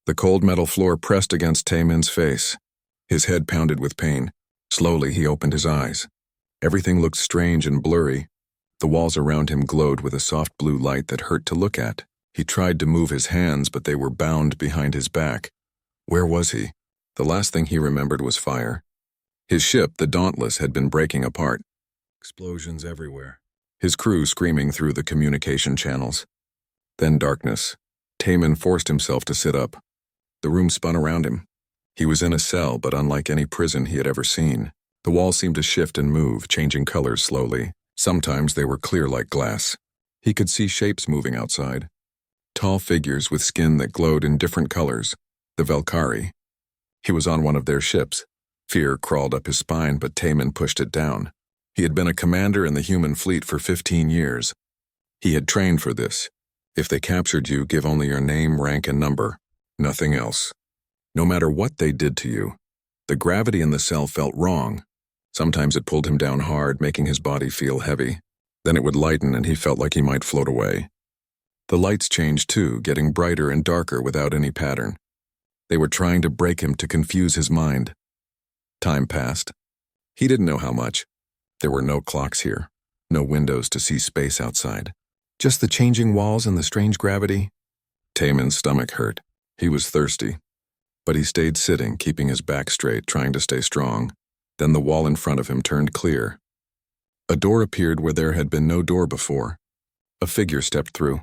The cold metal floor pressed against Taemin's face. His head pounded with pain. Slowly, he opened his eyes. Everything looked strange and blurry. The walls around him glowed with a soft blue light that hurt to look at. He tried to move his hands, but they were bound behind his back. Where was he? The last thing he remembered was fire. His ship, the Dauntless, had been breaking apart. Explosions everywhere. His crew screaming through the communication channels. Then darkness. Taemin forced himself to sit up. The room spun around him. He was in a cell, but unlike any prison he had ever seen. The walls seemed to shift and move, changing colors slowly. Sometimes they were clear like glass. He could see shapes moving outside. Tall figures with skin that glowed in different colors. The Valkyrie. He was on one of their ships. Fear crawled up his spine, but Taemin pushed it down. He had been a commander in the human fleet for 15 years. He had trained for this. If they captured you, give only your name, rank, and number. Nothing else. No matter what they did to you, the gravity in the cell felt wrong. Sometimes it pulled him down hard, making his body feel heavy. Then it would lighten and he felt like he might float away. The lights changed too, getting brighter and darker without any pattern. They were trying to break him to confuse his mind. Time passed. He didn't know how much. There were no clocks here, no windows to see space outside. Just the changing walls and the strange gravity. Taemin's stomach hurt. He was thirsty. But he stayed sitting, keeping his back straight, trying to stay strong. Then the wall in front of him turned clear. A door appeared where there had been no door before. A figure stepped through.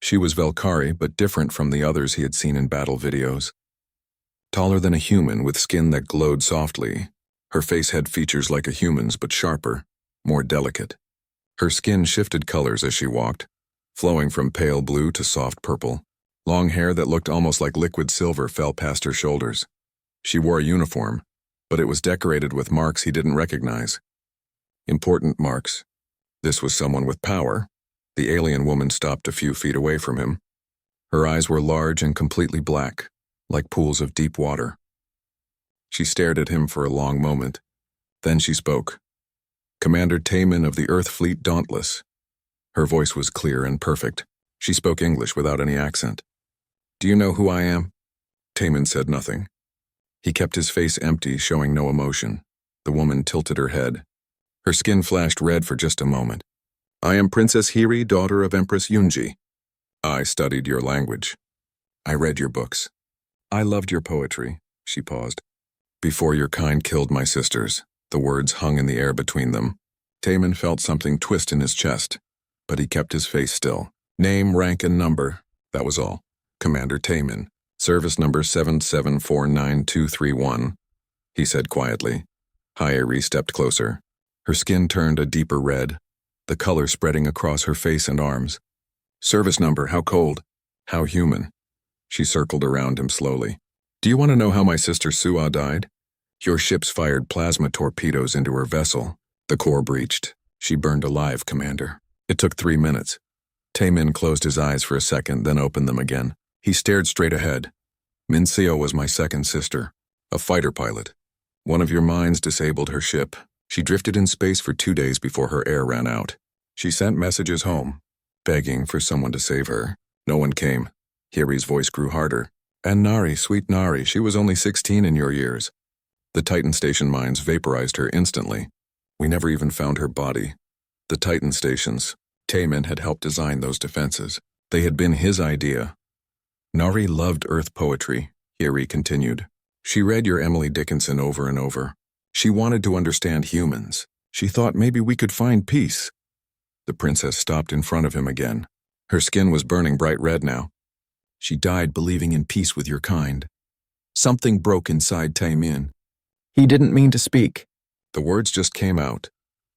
She was Valkyrie, but different from the others he had seen in battle videos. Taller than a human, with skin that glowed softly. Her face had features like a human's, but sharper, more delicate. Her skin shifted colors as she walked, flowing from pale blue to soft purple. Long hair that looked almost like liquid silver fell past her shoulders. She wore a uniform, but it was decorated with marks he didn't recognize. Important marks. This was someone with power. The alien woman stopped a few feet away from him. Her eyes were large and completely black, like pools of deep water. She stared at him for a long moment. Then she spoke. Commander Taemin of the Earth Fleet Dauntless. Her voice was clear and perfect. She spoke English without any accent. Do you know who I am? Taemin said nothing. He kept his face empty, showing no emotion. The woman tilted her head. Her skin flashed red for just a moment. I am Princess Hiri, daughter of Empress Yunji. I studied your language. I read your books. I loved your poetry. She paused. Before your kind killed my sisters. The words hung in the air between them. Taemin felt something twist in his chest, but he kept his face still. Name, rank, and number. That was all. Commander Taemin. Service number 7749231. He said quietly. Hiri stepped closer. Her skin turned a deeper red, the color spreading across her face and arms. Service number, how cold? How human? She circled around him slowly. Do you want to know how my sister Sua died? Your ships fired plasma torpedoes into her vessel. The core breached. She burned alive, Commander. It took 3 minutes. Taemin closed his eyes for a second, then opened them again. He stared straight ahead. Minseo was my second sister, a fighter pilot. One of your mines disabled her ship. She drifted in space for 2 days before her air ran out. She sent messages home, begging for someone to save her. No one came. Hiri's voice grew harder. And Nari, sweet Nari, she was only 16 in your years. The Titan Station mines vaporized her instantly. We never even found her body. The Titan Stations. Taemin had helped design those defenses. They had been his idea. Nari loved Earth poetry, Hiri continued. She read your Emily Dickinson over and over. She wanted to understand humans. She thought maybe we could find peace. The princess stopped in front of him again. Her skin was burning bright red now. She died believing in peace with your kind. Something broke inside Taemin. He didn't mean to speak. The words just came out.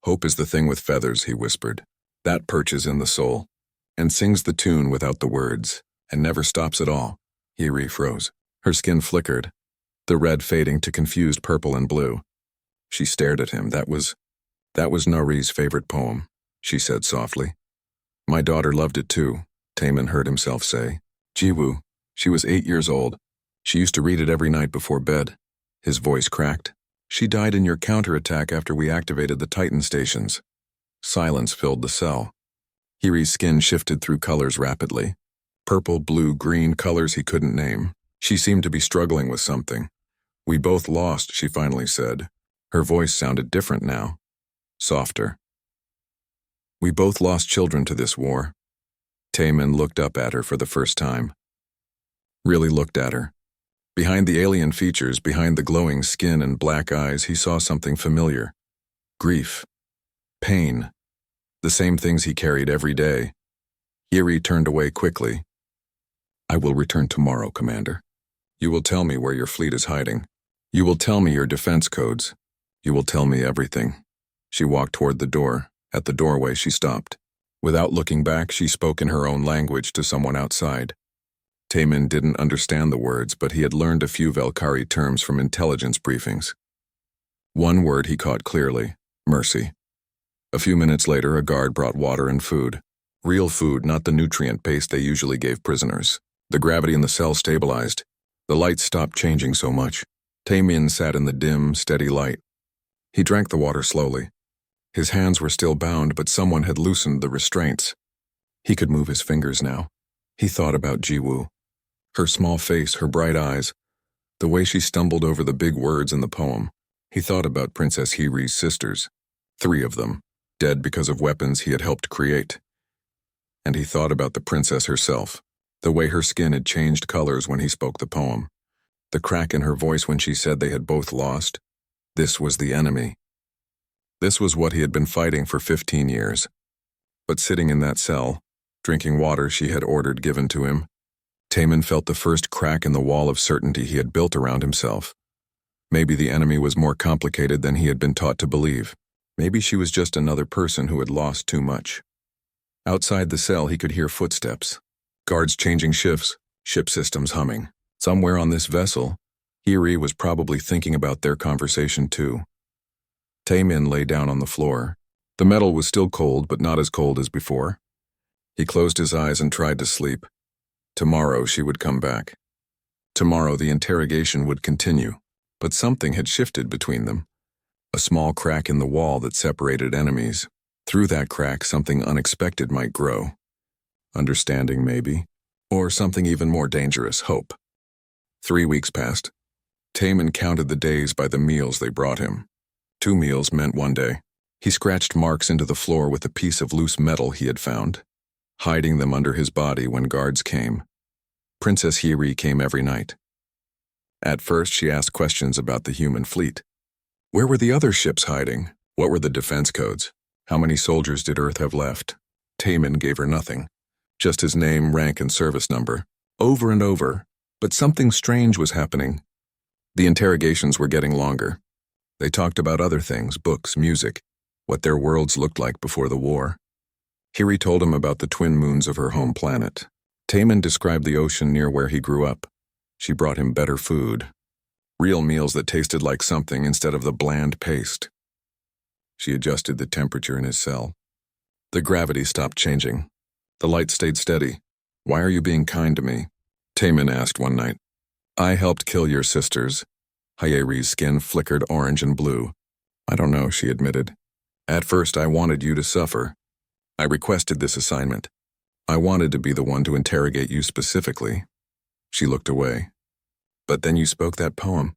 Hope is the thing with feathers, he whispered. That perches in the soul, and sings the tune without the words, and never stops at all. Hiri froze. Her skin flickered, the red fading to confused purple and blue. She stared at him. That was Nari's favorite poem, she said softly. My daughter loved it too, Taemin heard himself say. Jiwoo, she was 8 years old. She used to read it every night before bed. His voice cracked. She died in your counterattack after we activated the Titan stations. Silence filled the cell. Hiri's skin shifted through colors rapidly. Purple, blue, green, colors he couldn't name. She seemed to be struggling with something. "We both lost," she finally said. Her voice sounded different now, softer. "We both lost children to this war." Taemin looked up at her for the first time. Really looked at her. Behind the alien features, behind the glowing skin and black eyes, he saw something familiar. Grief. Pain. The same things he carried every day. Yuri turned away quickly. "I will return tomorrow, Commander. You will tell me where your fleet is hiding. You will tell me your defense codes. You will tell me everything." She walked toward the door. At the doorway, she stopped. Without looking back, she spoke in her own language to someone outside. Taemin didn't understand the words, but he had learned a few Velkari terms from intelligence briefings. One word he caught clearly: mercy. A few minutes later, a guard brought water and food. Real food, not the nutrient paste they usually gave prisoners. The gravity in the cell stabilized. The lights stopped changing so much. Taemin sat in the dim, steady light. He drank the water slowly. His hands were still bound, but someone had loosened the restraints. He could move his fingers now. He thought about Jiwoo. Her small face, her bright eyes, the way she stumbled over the big words in the poem. He thought about Princess Hiri's sisters, 3 of them, dead because of weapons he had helped create. And he thought about the princess herself, the way her skin had changed colors when he spoke the poem, the crack in her voice when she said they had both lost. This was the enemy. This was what he had been fighting for 15 years. But sitting in that cell, drinking water she had ordered given to him, Taemin felt the first crack in the wall of certainty he had built around himself. Maybe the enemy was more complicated than he had been taught to believe. Maybe she was just another person who had lost too much. Outside the cell, he could hear footsteps, guards changing shifts, ship systems humming. Somewhere on this vessel, Hiri was probably thinking about their conversation too. Taemin lay down on the floor. The metal was still cold, but not as cold as before. He closed his eyes and tried to sleep. Tomorrow she would come back. Tomorrow the interrogation would continue, but something had shifted between them. A small crack in the wall that separated enemies. Through that crack, something unexpected might grow. Understanding, maybe. Or something even more dangerous, hope. 3 weeks passed. Taemin counted the days by the meals they brought him. 2 meals meant 1 day. He scratched marks into the floor with a piece of loose metal he had found, hiding them under his body when guards came. Princess Hiri came every night. At first, she asked questions about the human fleet. Where were the other ships hiding? What were the defense codes? How many soldiers did Earth have left? Taemin gave her nothing, just his name, rank, and service number, over and over. But something strange was happening. The interrogations were getting longer. They talked about other things, books, music, what their worlds looked like before the war. Hiri told him about the twin moons of her home planet. Taemin described the ocean near where he grew up. She brought him better food. Real meals that tasted like something instead of the bland paste. She adjusted the temperature in his cell. The gravity stopped changing. The light stayed steady. "Why are you being kind to me?" Taemin asked one night. "I helped kill your sisters." Hayeri's skin flickered orange and blue. "I don't know," she admitted. "At first I wanted you to suffer. I requested this assignment. I wanted to be the one to interrogate you specifically." She looked away. "But then you spoke that poem.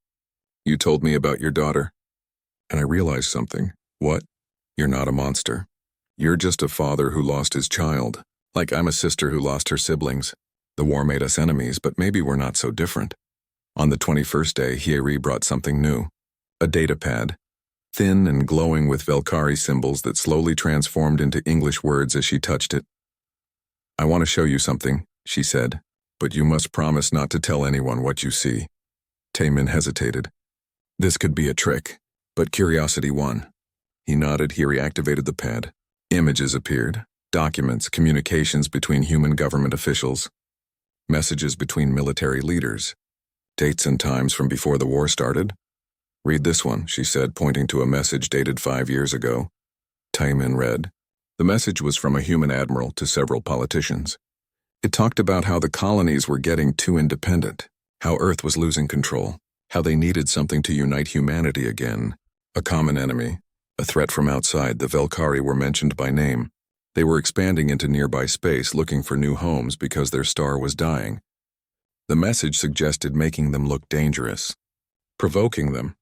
You told me about your daughter. And I realized something." "What?" "You're not a monster. You're just a father who lost his child. Like I'm a sister who lost her siblings. The war made us enemies, but maybe we're not so different." On the 21st day, Hiri brought something new. A data pad. Thin and glowing with Velkari symbols that slowly transformed into English words as she touched it. "I want to show you something," she said, "but you must promise not to tell anyone what you see." Taemin hesitated. This could be a trick, but curiosity won. He nodded. He reactivated the pad. Images appeared. Documents, communications between human government officials. Messages between military leaders. Dates and times from before the war started. "Read this one," she said, pointing to a message dated 5 years ago. Taemin read. The message was from a human admiral to several politicians. It talked about how the colonies were getting too independent, how Earth was losing control, how they needed something to unite humanity again. A common enemy, a threat from outside. The Velkari were mentioned by name. They were expanding into nearby space, looking for new homes because their star was dying. The message suggested making them look dangerous, provoking them,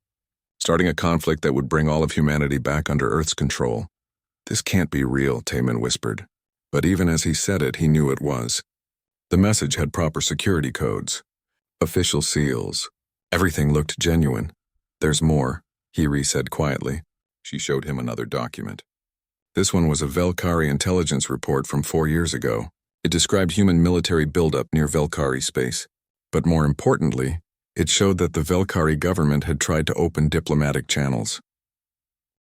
starting a conflict that would bring all of humanity back under Earth's control. This can't be real, Taman whispered. But even as he said it, he knew it was. The message had proper security codes, official seals. Everything looked genuine. There's more, Hiri said quietly. She showed him another document. This one was a Velkari intelligence report from 4 years ago. It described human military buildup near Velkari space. But more importantly, it showed that the Velkari government had tried to open diplomatic channels.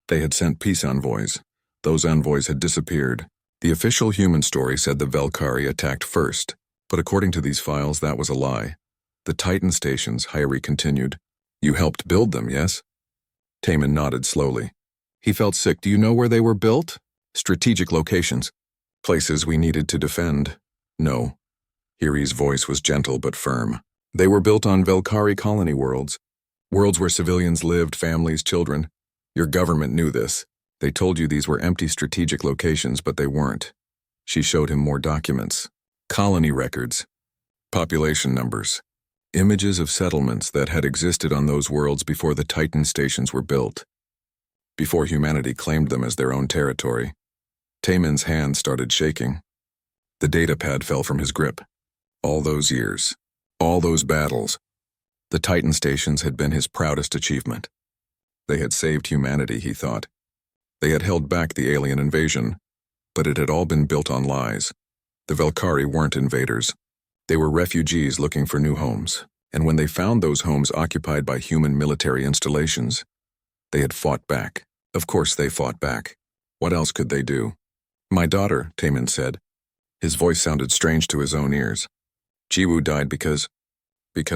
They had sent peace envoys. Those envoys had disappeared. The official human story said the Velkari attacked first, but according to these files, that was a lie. The Titan stations, Hiri continued. You helped build them, yes? Taman nodded slowly. He felt sick. Do you know where they were built? Strategic locations. Places we needed to defend. No. Hiri's voice was gentle but firm. They were built on Velkari colony worlds. Worlds where civilians lived, families, children. Your government knew this. They told you these were empty strategic locations, but they weren't. She showed him more documents. Colony records. Population numbers. Images of settlements that had existed on those worlds before the Titan stations were built. Before humanity claimed them as their own territory. Taman's hand started shaking. The datapad fell from his grip. All those years. All those battles. The Titan stations had been his proudest achievement. They had saved humanity, he thought. They had held back the alien invasion, but it had all been built on lies. The Velkari weren't invaders. They were refugees looking for new homes, and when they found those homes occupied by human military installations, they had fought back. Of course they fought back. What else could they do? My daughter, Taman said. His voice sounded strange to his own ears. Jiwoo died because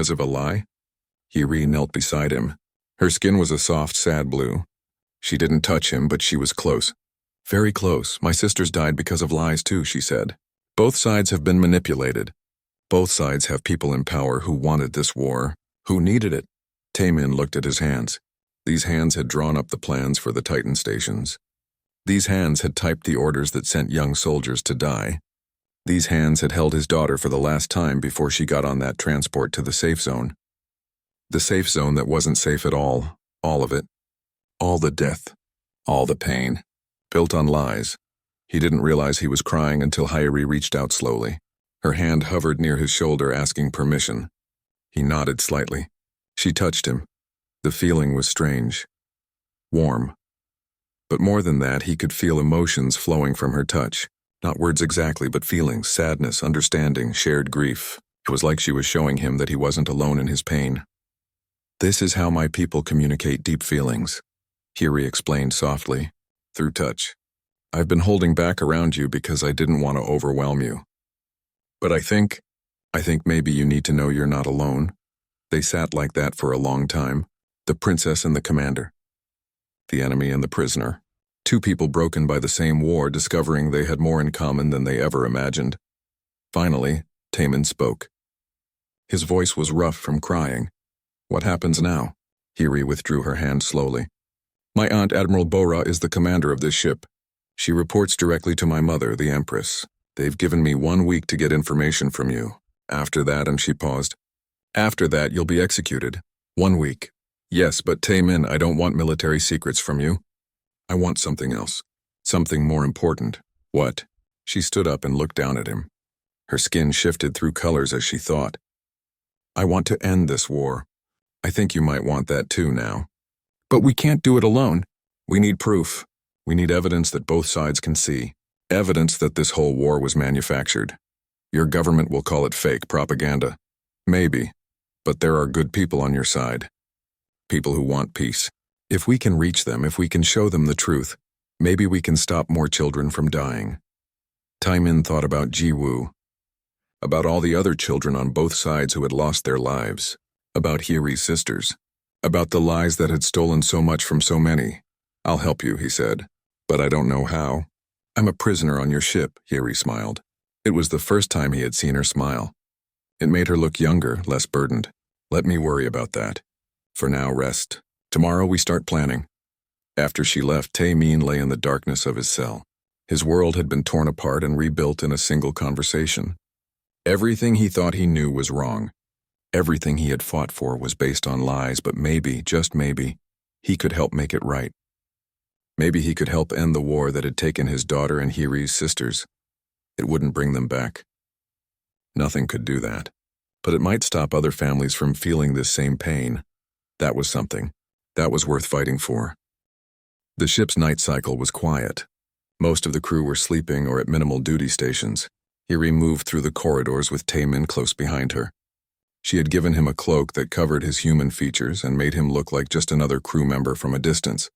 of a lie? Hiri knelt beside him. Her skin was a soft, sad blue. She didn't touch him, but she was close. Very close. My sisters died because of lies too, she said. Both sides have been manipulated. Both sides have people in power who wanted this war, who needed it. Taman looked at his hands. These hands had drawn up the plans for the Titan stations. These hands had typed the orders that sent young soldiers to die. These hands had held his daughter for the last time before she got on that transport to the safe zone. The safe zone that wasn't safe at all of it. All the death, all the pain, built on lies. He didn't realize he was crying until Hiri reached out slowly. Her hand hovered near his shoulder, asking permission. He nodded slightly. She touched him. The feeling was strange. Warm. But more than that, he could feel emotions flowing from her touch. Not words exactly, but feelings, sadness, understanding, shared grief. It was like she was showing him that he wasn't alone in his pain. This is how my people communicate deep feelings, Hiri explained softly, through touch. I've been holding back around you because I didn't want to overwhelm you. But I think maybe you need to know you're not alone. They sat like that for a long time, the princess and the commander. The enemy and the prisoner. Two people broken by the same war, discovering they had more in common than they ever imagined. Finally, Taman spoke. His voice was rough from crying. What happens now? Hiri withdrew her hand slowly. My aunt, Admiral Bora, is the commander of this ship. She reports directly to my mother, the Empress. They've given me 1 week to get information from you. After that, and she paused. After that, you'll be executed. 1 week. Yes, but Taman, I don't want military secrets from you. I want something else. Something more important. What? She stood up and looked down at him. Her skin shifted through colors as she thought. I want to end this war. I think you might want that too now. But we can't do it alone. We need proof. We need evidence that both sides can see. Evidence that this whole war was manufactured. Your government will call it fake propaganda. Maybe. But there are good people on your side. People who want peace. If we can reach them, if we can show them the truth, maybe we can stop more children from dying. Taemin thought about Jiwoo. About all the other children on both sides who had lost their lives. About Hiri's sisters. About the lies that had stolen so much from so many. I'll help you, he said. But I don't know how. I'm a prisoner on your ship, Hiri smiled. It was the first time he had seen her smile. It made her look younger, less burdened. Let me worry about that. For now, rest. Tomorrow we start planning. After she left, Taemin lay in the darkness of his cell. His world had been torn apart and rebuilt in a single conversation. Everything he thought he knew was wrong. Everything he had fought for was based on lies, but maybe, just maybe, he could help make it right. Maybe he could help end the war that had taken his daughter and Hiri's sisters. It wouldn't bring them back. Nothing could do that. But it might stop other families from feeling this same pain. That was something. That was worth fighting for. The ship's night cycle was quiet. Most of the crew were sleeping or at minimal duty stations. Hiri moved through the corridors with Taemin close behind her. She had given him a cloak that covered his human features and made him look like just another crew member from a distance.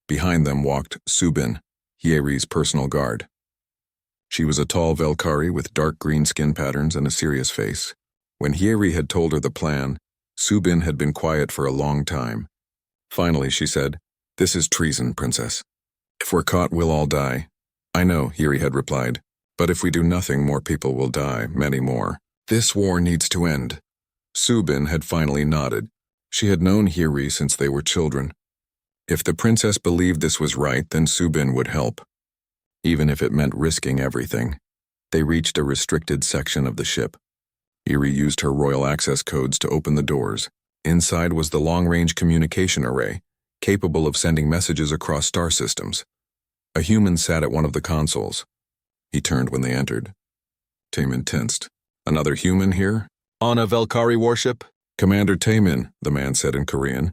Behind them walked Subin, Hiri's personal guard. She was a tall Velkari with dark green skin patterns and a serious face. When Hiri had told her the plan, Subin had been quiet for a long time. Finally, she said, "This is treason, Princess. If we're caught, we'll all die." "I know," Hiri had replied, "but if we do nothing, more people will die, many more. This war needs to end." Subin had finally nodded. She had known Hiri since they were children. If the princess believed this was right, then Subin would help, even if it meant risking everything. They reached a restricted section of the ship. Hiri used her royal access codes to open the doors. Inside was the long-range communication array, capable of sending messages across star systems. A human sat at one of the consoles. He turned when they entered. Taemin tensed. "Another human here? On a Velkari warship?" "Commander Taemin," the man said in Korean.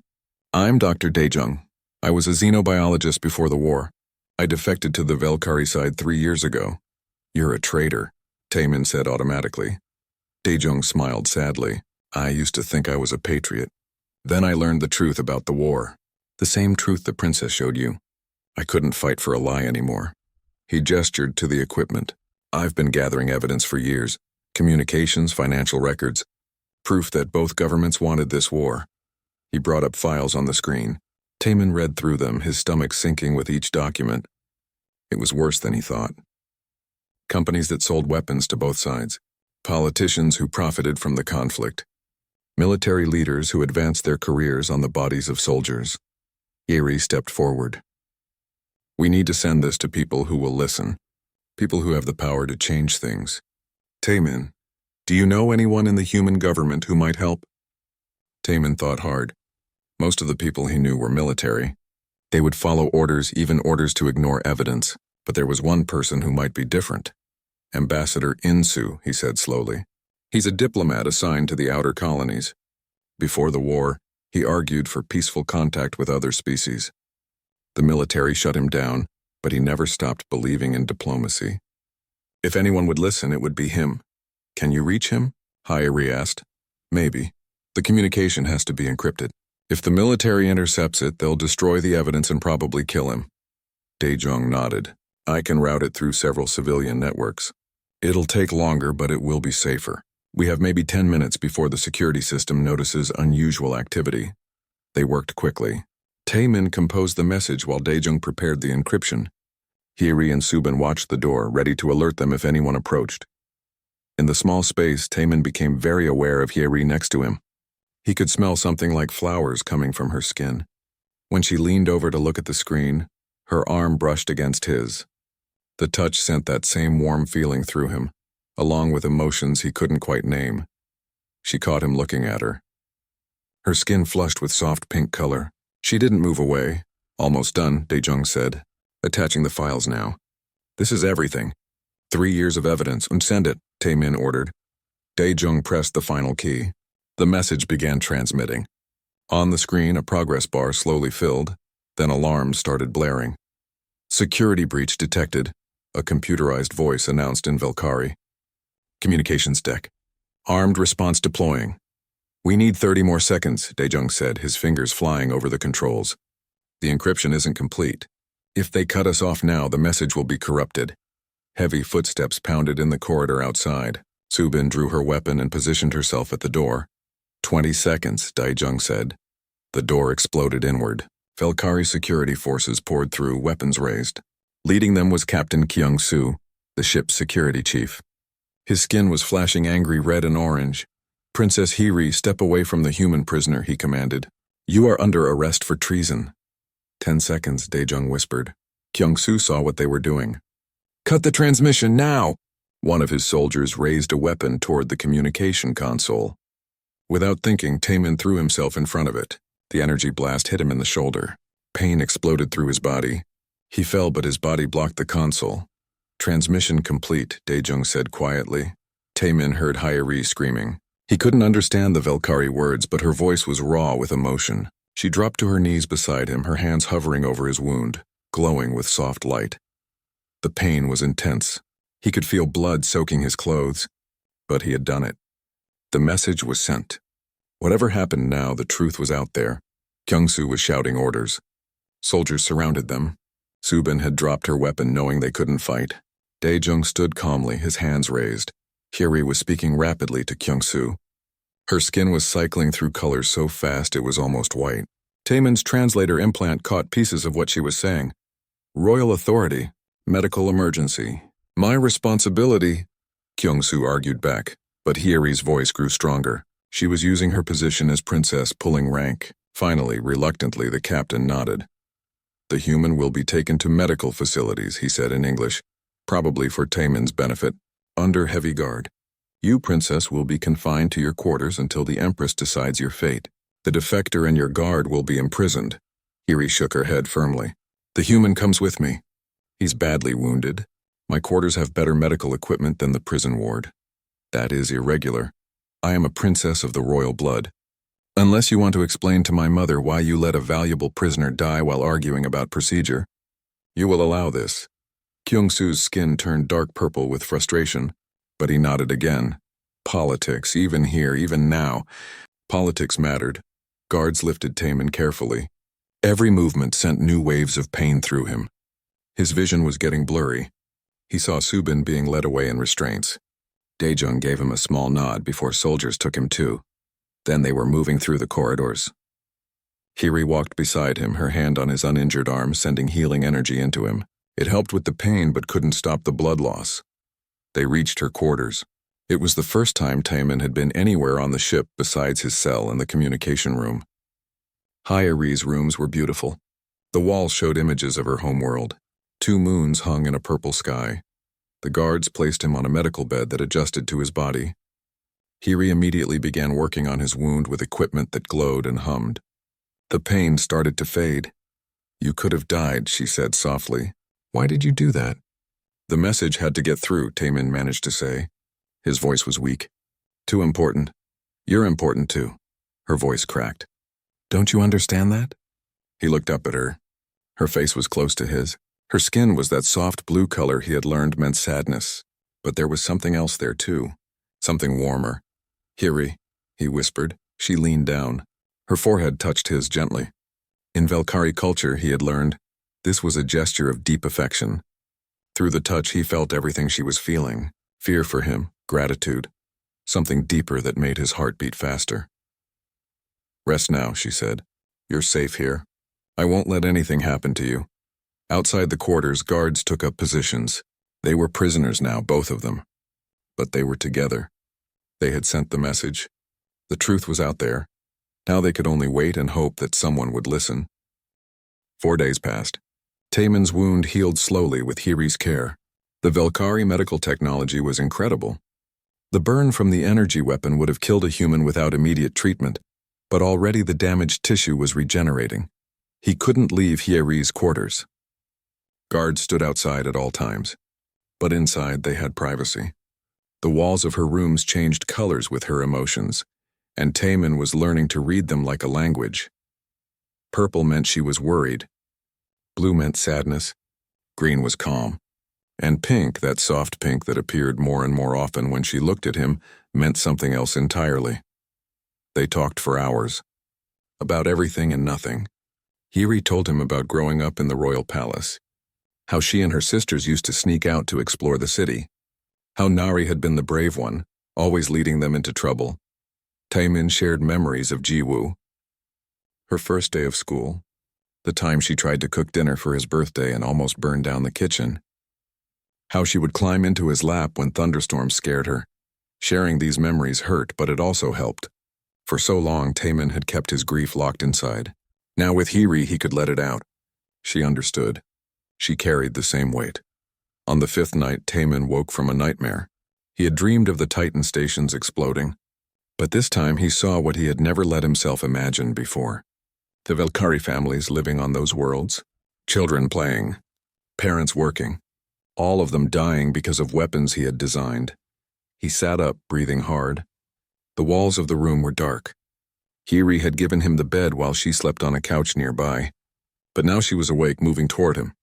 "I'm Dr. Daejung. I was a xenobiologist before the war. I defected to the Velkari side 3 years ago." "You're a traitor," Taemin said automatically. Daejung smiled sadly. "I used to think I was a patriot. Then I learned the truth about the war. The same truth the princess showed you. I couldn't fight for a lie anymore." He gestured to the equipment. "I've been gathering evidence for years. Communications, financial records. Proof that both governments wanted this war." He brought up files on the screen. Taemin read through them, his stomach sinking with each document. It was worse than he thought. Companies that sold weapons to both sides. Politicians who profited from the conflict. Military leaders who advanced their careers on the bodies of soldiers. Hiri stepped forward. "We need to send this to people who will listen. People who have the power to change things. Taemin, do you know anyone in the human government who might help?" Taemin thought hard. Most of the people he knew were military. They would follow orders, even orders to ignore evidence, but there was one person who might be different. "Ambassador Insu," he said slowly. "He's a diplomat assigned to the outer colonies. Before the war, he argued for peaceful contact with other species. The military shut him down, but he never stopped believing in diplomacy. If anyone would listen, it would be him." "Can you reach him?" Hiri asked. "Maybe. The communication has to be encrypted. If the military intercepts it, they'll destroy the evidence and probably kill him." Daejung nodded. "I can route it through several civilian networks. It'll take longer, but it will be safer. We have maybe 10 minutes before the security system notices unusual activity." They worked quickly. Taemin composed the message while Daejung prepared the encryption. Hiri and Subin watched the door, ready to alert them if anyone approached. In the small space, Taemin became very aware of Hiri next to him. He could smell something like flowers coming from her skin. When she leaned over to look at the screen, her arm brushed against his. The touch sent that same warm feeling through him, along with emotions he couldn't quite name. She caught him looking at her. Her skin flushed with soft pink color. She didn't move away. "Almost done," Daejung said, attaching the files now. "This is everything. 3 years of evidence, and send it," Taemin ordered. Daejung pressed the final key. The message began transmitting. On the screen, a progress bar slowly filled, then alarms started blaring. "Security breach detected," a computerized voice announced in Velkari. "Communications deck. Armed response deploying." "We need 30 more seconds," Daejung said, his fingers flying over the controls. "The encryption isn't complete. If they cut us off now, the message will be corrupted." Heavy footsteps pounded in the corridor outside. Subin drew her weapon and positioned herself at the door. 20 seconds, Daejung said. The door exploded inward. Velkari security forces poured through, weapons raised. Leading them was Captain Kyung-soo, the ship's security chief. His skin was flashing angry red and orange. "Princess Hiri, step away from the human prisoner," he commanded. "You are under arrest for treason." 10 seconds, Daejung whispered. Kyung-soo saw what they were doing. "Cut the transmission, now!" One of his soldiers raised a weapon toward the communication console. Without thinking, Taman threw himself in front of it. The energy blast hit him in the shoulder. Pain exploded through his body. He fell, but his body blocked the console. Transmission complete, Daejung said quietly. Taman heard Hyeri screaming. He couldn't understand the Velkari words, but her voice was raw with emotion. She dropped to her knees beside him, her hands hovering over his wound, glowing with soft light. The pain was intense. He could feel blood soaking his clothes, but he had done it. The message was sent. Whatever happened now, the truth was out there. Kyungsoo was shouting orders. Soldiers surrounded them. Subin had dropped her weapon, knowing they couldn't fight. Daejung stood calmly, his hands raised. Hyeri was speaking rapidly to Kyungsoo. Her skin was cycling through colors so fast it was almost white. Taman's translator implant caught pieces of what she was saying. Royal authority, medical emergency. My responsibility, Kyungsoo argued back, but Hyeri's voice grew stronger. She was using her position as princess, pulling rank. Finally, reluctantly, the captain nodded. The human will be taken to medical facilities, he said in English, probably for Taman's benefit, under heavy guard. You, princess, will be confined to your quarters until the empress decides your fate. The defector and your guard will be imprisoned. Hyeri shook her head firmly. The human comes with me. He's badly wounded. My quarters have better medical equipment than the prison ward. That is irregular. I am a princess of the royal blood. Unless you want to explain to my mother why you let a valuable prisoner die while arguing about procedure, you will allow this. Kyungsoo's skin turned dark purple with frustration, but he nodded again. Politics, even here, even now. Politics mattered. Guards lifted Taman carefully. Every movement sent new waves of pain through him. His vision was getting blurry. He saw Subin being led away in restraints. Daejung gave him a small nod before soldiers took him too. Then they were moving through the corridors. Hyeri walked beside him, her hand on his uninjured arm, sending healing energy into him. It helped with the pain but couldn't stop the blood loss. They reached her quarters. It was the first time Taman had been anywhere on the ship besides his cell in the communication room. Hyeri's rooms were beautiful. The walls showed images of her homeworld. 2 moons hung in a purple sky. The guards placed him on a medical bed that adjusted to his body. Hyeri immediately began working on his wound with equipment that glowed and hummed. The pain started to fade. You could have died, she said softly. Why did you do that? The message had to get through, Taman managed to say. His voice was weak. Too important. You're important too. Her voice cracked. Don't you understand that? He looked up at her. Her face was close to his. Her skin was that soft blue color he had learned meant sadness. But there was something else there too. Something warmer. Hyeri, he whispered. She leaned down. Her forehead touched his gently. In Velkari culture, he had learned, this was a gesture of deep affection. Through the touch, he felt everything she was feeling. Fear for him, gratitude. Something deeper that made his heart beat faster. Rest now, she said. You're safe here. I won't let anything happen to you. Outside the quarters, guards took up positions. They were prisoners now, both of them. But they were together. They had sent the message. The truth was out there. Now they could only wait and hope that someone would listen. 4 days passed. Taman's wound healed slowly with Hyeri's care. The Velkari medical technology was incredible. The burn from the energy weapon would have killed a human without immediate treatment, but already the damaged tissue was regenerating. He couldn't leave Hyeri's quarters. Guards stood outside at all times, but inside they had privacy. The walls of her rooms changed colors with her emotions, and Taman was learning to read them like a language. Purple meant she was worried. Blue meant sadness. Green was calm. And pink, that soft pink that appeared more and more often when she looked at him, meant something else entirely. They talked for hours. About everything and nothing. Hyeri told him about growing up in the royal palace. How she and her sisters used to sneak out to explore the city. How Nari had been the brave one, always leading them into trouble. Taemin shared memories of Jiwoo. Her first day of school. The time she tried to cook dinner for his birthday and almost burned down the kitchen. How she would climb into his lap when thunderstorms scared her. Sharing these memories hurt, but it also helped. For so long, Taemin had kept his grief locked inside. Now with Hyeri, he could let it out. She understood. She carried the same weight. On the 5th night, Taemin woke from a nightmare. He had dreamed of the Titan stations exploding. But this time he saw what he had never let himself imagine before. The Valkyrie families living on those worlds, children playing, parents working, all of them dying because of weapons he had designed. He sat up, breathing hard. The walls of the room were dark. Hiri had given him the bed while she slept on a couch nearby. But now she was awake, moving toward him.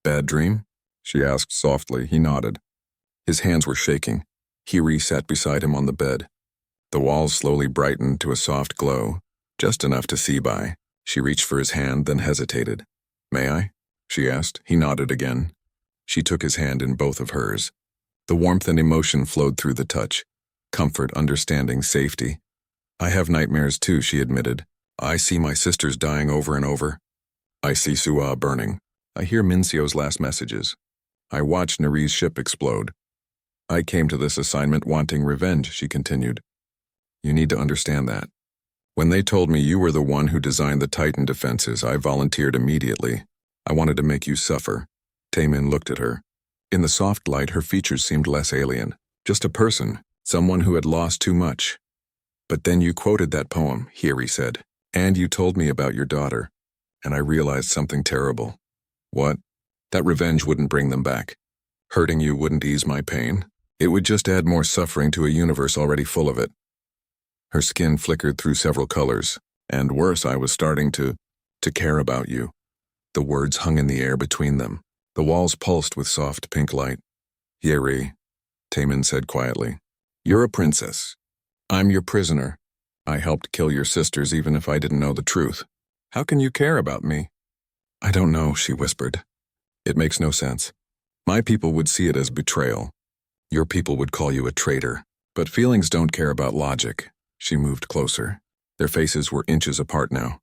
"Bad dream?" she asked softly. He nodded. His hands were shaking. Hiri sat beside him on the bed. The walls slowly brightened to a soft glow, just enough to see by. She reached for his hand, then hesitated. "May I?" she asked. He nodded again. She took his hand in both of hers. The warmth and emotion flowed through the touch. Comfort, understanding, safety. "I have nightmares too," she admitted. "I see my sisters dying over and over. I see Su'a burning. I hear Minsio's last messages. I watch Neri's ship explode. I came to this assignment wanting revenge," she continued. "You need to understand that. When they told me you were the one who designed the Titan defenses, I volunteered immediately. I wanted to make you suffer." Taemin looked at her. In the soft light, her features seemed less alien. Just a person, someone who had lost too much. "But then you quoted that poem," Hiri said. "And you told me about your daughter. And I realized something terrible." "What?" "That revenge wouldn't bring them back. Hurting you wouldn't ease my pain. It would just add more suffering to a universe already full of it." Her skin flickered through several colors. "And worse, I was starting to care about you." The words hung in the air between them. The walls pulsed with soft pink light. "Hiri," Taemin said quietly. "You're a princess. I'm your prisoner. I helped kill your sisters even if I didn't know the truth. How can you care about me?" "I don't know," she whispered. "It makes no sense. My people would see it as betrayal. Your people would call you a traitor. But feelings don't care about logic." She moved closer. Their faces were inches apart now.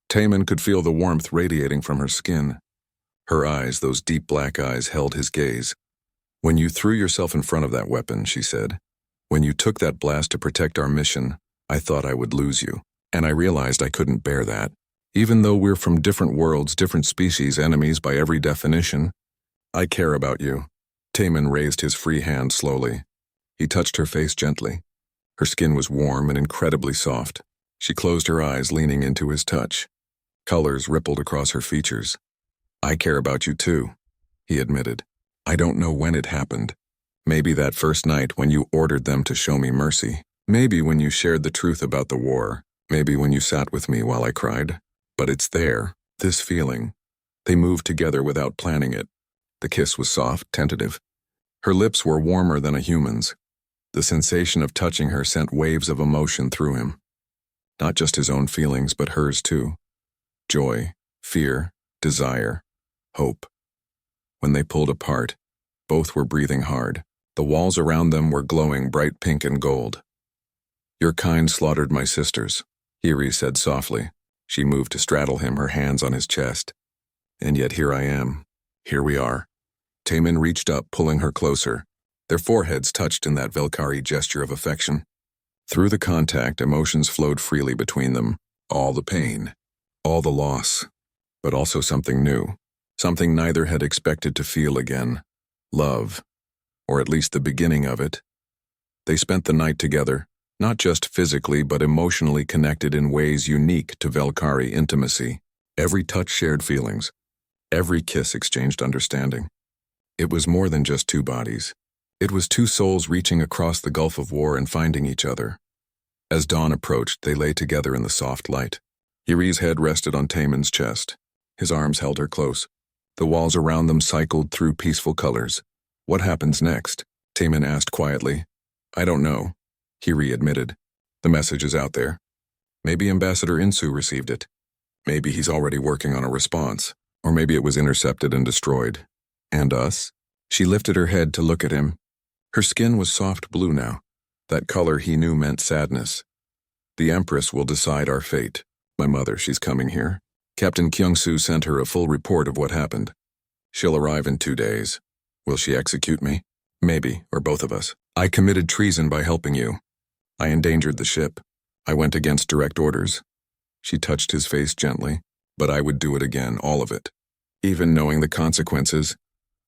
Taemin could feel the warmth radiating from her skin. Her eyes, those deep black eyes, held his gaze. "When you threw yourself in front of that weapon," she said, "when you took that blast to protect our mission, I thought I would lose you. And I realized I couldn't bear that. Even though we're from different worlds, different species, enemies by every definition, I care about you." Taemin raised his free hand slowly. He touched her face gently. Her skin was warm and incredibly soft. She closed her eyes, leaning into his touch. Colors rippled across her features. "I care about you too," he admitted. "I don't know when it happened. Maybe that first night when you ordered them to show me mercy. Maybe when you shared the truth about the war. Maybe when you sat with me while I cried. But it's there, this feeling." They moved together without planning it. The kiss was soft, tentative. Her lips were warmer than a human's. The sensation of touching her sent waves of emotion through him. Not just his own feelings, but hers too. Joy, fear, desire, hope. When they pulled apart, both were breathing hard. The walls around them were glowing bright pink and gold. "Your kind slaughtered my sisters," Hiri said softly. She moved to straddle him, her hands on his chest. "And yet here I am. Here we are." Taemin reached up, pulling her closer. Their foreheads touched in that Valkyrie gesture of affection. Through the contact, emotions flowed freely between them. All the pain, all the loss, but also something new. Something neither had expected to feel again. Love, or at least the beginning of it. They spent the night together, not just physically but emotionally connected in ways unique to Valkyrie intimacy. Every touch shared feelings. Every kiss exchanged understanding. It was more than just two bodies. It was two souls reaching across the gulf of war and finding each other. As dawn approached, they lay together in the soft light. Hiri's head rested on Taemin's chest. His arms held her close. The walls around them cycled through peaceful colors. "What happens next?" Taemin asked quietly. "I don't know," Hiri admitted. "The message is out there. Maybe Ambassador Insu received it. Maybe he's already working on a response. Or maybe it was intercepted and destroyed. And us?" She lifted her head to look at him. Her skin was soft blue now. That color he knew meant sadness. "The Empress will decide our fate. My mother, she's coming here. Captain Kyungsoo sent her a full report of what happened. She'll arrive in 2 days. Will she execute me? Maybe, or both of us. I committed treason by helping you. I endangered the ship. I went against direct orders." She touched his face gently. "But I would do it again, all of it. Even knowing the consequences."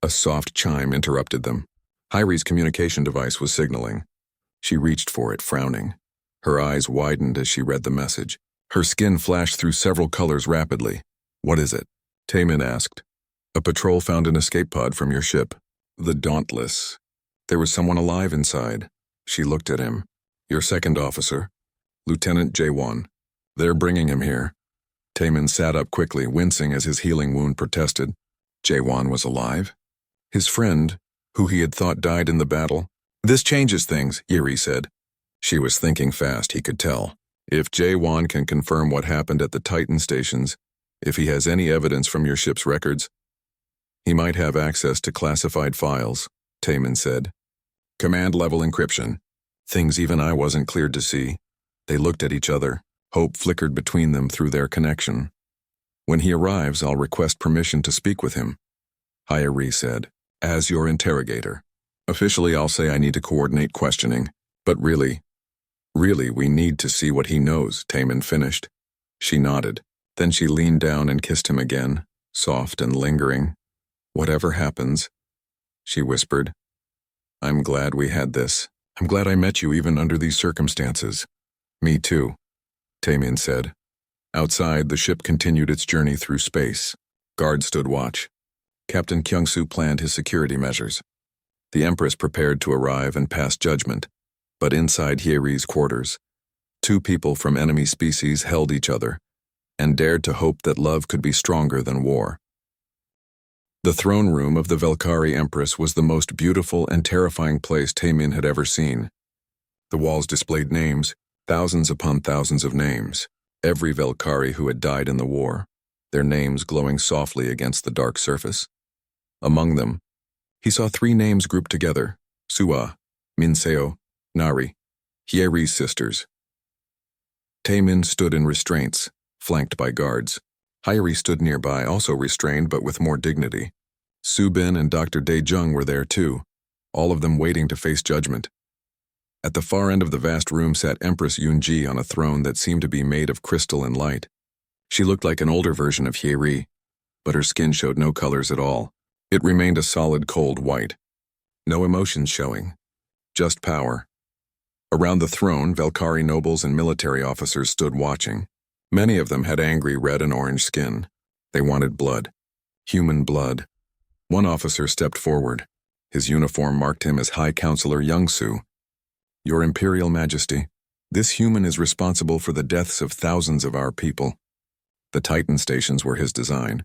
A soft chime interrupted them. Hiri's communication device was signaling. She reached for it, frowning. Her eyes widened as she read the message. Her skin flashed through several colors rapidly. What is it? Taemin asked. A patrol found an escape pod from your ship. The Dauntless. There was someone alive inside. She looked at him. Your second officer, Lieutenant Jaewon. They're bringing him here. Taemin sat up quickly, wincing as his healing wound protested. Jaewon was alive? His friend, who he had thought died in the battle? This changes things, Yuri said. She was thinking fast, he could tell. If Jaewon can confirm what happened at the Titan stations, if he has any evidence from your ship's records, he might have access to classified files, Taemin said. Command-level encryption. Things even I wasn't cleared to see. They looked at each other. Hope flickered between them through their connection. When he arrives, I'll request permission to speak with him, Hyeri said, as your interrogator. Officially, I'll say I need to coordinate questioning, but really, we need to see what he knows, Taemin finished. She nodded. Then she leaned down and kissed him again, soft and lingering. Whatever happens, she whispered. I'm glad we had this. I'm glad I met you even under these circumstances. Me too, Taemin said. Outside, the ship continued its journey through space. Guards stood watch. Captain Kyung-soo planned his security measures. The Empress prepared to arrive and pass judgment, but inside Hyeri's quarters, two people from enemy species held each other and dared to hope that love could be stronger than war. The throne room of the Velkari Empress was the most beautiful and terrifying place Taemin had ever seen. The walls displayed names, thousands upon thousands of names, every Velkari who had died in the war, their names glowing softly against the dark surface. Among them, he saw three names grouped together: Sua, Minseo, Nari, Hyeri's sisters. Taemin stood in restraints, flanked by guards. Hyeri stood nearby, also restrained but with more dignity. Subin and Dr. Dae-jung were there too, all of them waiting to face judgment. At the far end of the vast room sat Empress Yoonji on a throne that seemed to be made of crystal and light. She looked like an older version of Hyeri, but her skin showed no colors at all. It remained a solid cold white. No emotions showing, just power. Around the throne, Velkari nobles and military officers stood watching. Many of them had angry red and orange skin. They wanted blood. Human blood. One officer stepped forward. His uniform marked him as High Counselor Young-soo. Your Imperial Majesty, this human is responsible for the deaths of thousands of our people. The Titan stations were his design.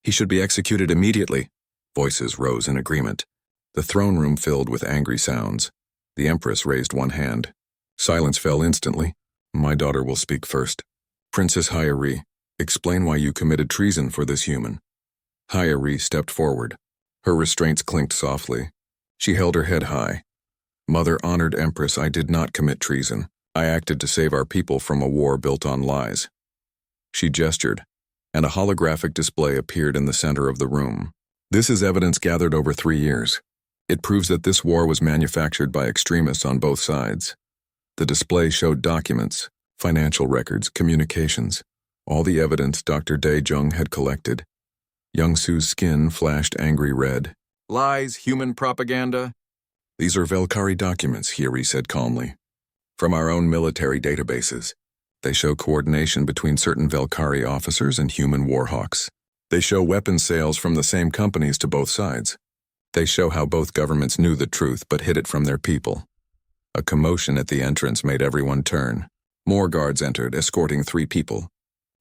He should be executed immediately. Voices rose in agreement. The throne room filled with angry sounds. The Empress raised one hand. Silence fell instantly. My daughter will speak first. Princess Hyeri, explain why you committed treason for this human. Hyeri stepped forward. Her restraints clinked softly. She held her head high. Mother-honored Empress, I did not commit treason. I acted to save our people from a war built on lies. She gestured, and a holographic display appeared in the center of the room. This is evidence gathered over 3 years. It proves that this war was manufactured by extremists on both sides. The display showed documents, financial records, communications, all the evidence Dr. Dae-jung had collected. Young-soo's skin flashed angry red. Lies, human propaganda. These are Velkari documents, Hyeri said calmly. From our own military databases. They show coordination between certain Velkari officers and human warhawks. They show weapon sales from the same companies to both sides. They show how both governments knew the truth but hid it from their people. A commotion at the entrance made everyone turn. More guards entered, escorting 3 people.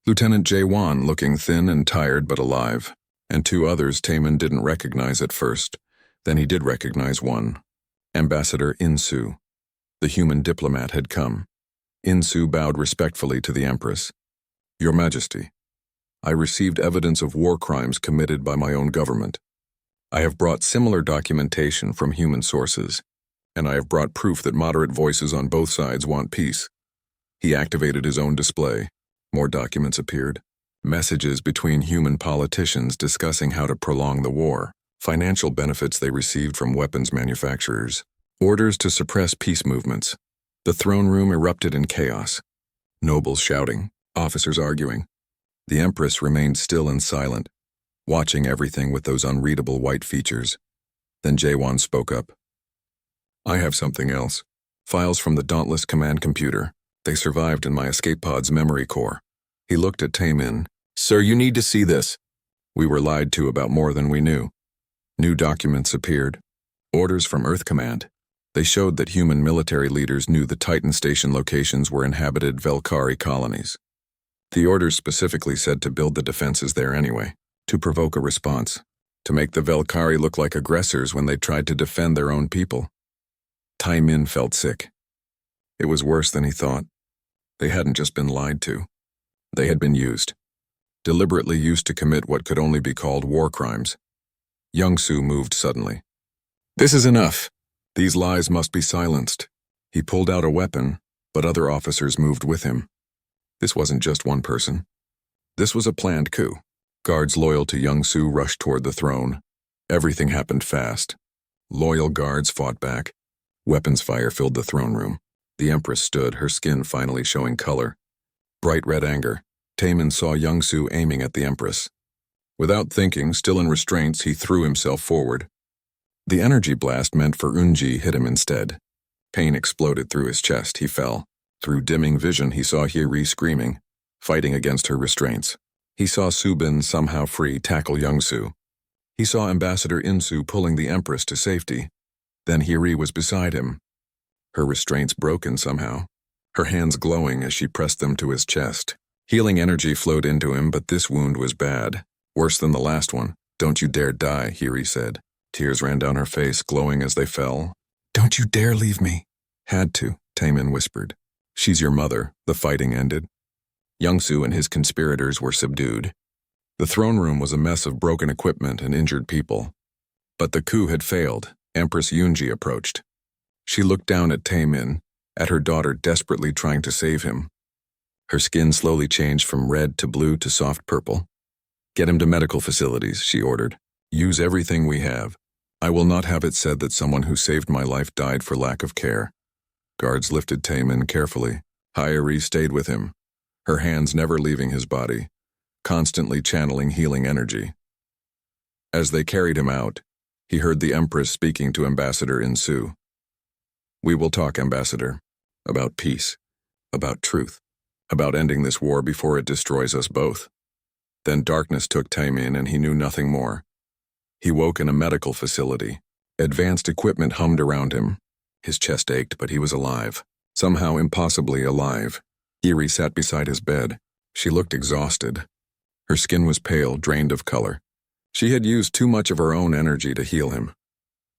Lieutenant Jaewon, looking thin and tired but alive, and 2 others Taemin didn't recognize at first. Then he did recognize one. Ambassador In-soo. The human diplomat had come. In-soo bowed respectfully to the Empress. Your Majesty, I received evidence of war crimes committed by my own government. I have brought similar documentation from human sources, and I have brought proof that moderate voices on both sides want peace. He activated his own display. More documents appeared. Messages between human politicians discussing how to prolong the war, financial benefits they received from weapons manufacturers, orders to suppress peace movements. The throne room erupted in chaos. Nobles shouting, officers arguing. The Empress remained still and silent, watching everything with those unreadable white features. Then Jaewon spoke up. I have something else. Files from the Dauntless command computer. They survived in my escape pod's memory core. He looked at Taemin. Sir, you need to see this. We were lied to about more than we knew. New documents appeared. Orders from Earth Command. They showed that human military leaders knew the Titan station locations were inhabited Velkari colonies. The orders specifically said to build the defenses there anyway, to provoke a response, to make the Velkari look like aggressors when they tried to defend their own people. Taemin felt sick. It was worse than he thought. They hadn't just been lied to. They had been used. Deliberately used to commit what could only be called war crimes. Young-soo moved suddenly. This is enough. These lies must be silenced. He pulled out a weapon, but other officers moved with him. This wasn't just one person. This was a planned coup. Guards loyal to Young-soo rushed toward the throne. Everything happened fast. Loyal guards fought back. Weapons fire filled the throne room. The Empress stood, her skin finally showing color. Bright red anger. Taemin saw Young-soo aiming at the Empress. Without thinking, still in restraints, he threw himself forward. The energy blast meant for Eunji hit him instead. Pain exploded through his chest. He fell. Through dimming vision, he saw Hyeri screaming, fighting against her restraints. He saw Subin, somehow free, tackle Young-soo. He saw Ambassador Insu pulling the Empress to safety. Then Hyeri was beside him. Her restraints broken somehow, her hands glowing as she pressed them to his chest. Healing energy flowed into him, but this wound was bad. Worse than the last one. Don't you dare die, Hyeri said. Tears ran down her face, glowing as they fell. Don't you dare leave me. Had to, Taemin whispered. She's your mother. The fighting ended. Young-soo and his conspirators were subdued. The throne room was a mess of broken equipment and injured people. But the coup had failed. Empress Eunji approached. She looked down at Taemin, at her daughter desperately trying to save him. Her skin slowly changed from red to blue to soft purple. Get him to medical facilities, she ordered. Use everything we have. I will not have it said that someone who saved my life died for lack of care. Guards lifted Taemin carefully. Hyeri stayed with him, her hands never leaving his body, constantly channeling healing energy. As they carried him out, he heard the Empress speaking to Ambassador Insu. We will talk, Ambassador, about peace, about truth, about ending this war before it destroys us both. Then darkness took Taemin and he knew nothing more. He woke in a medical facility. Advanced equipment hummed around him. His chest ached, but he was alive. Somehow impossibly alive. Hyeri sat beside his bed. She looked exhausted. Her skin was pale, drained of color. She had used too much of her own energy to heal him.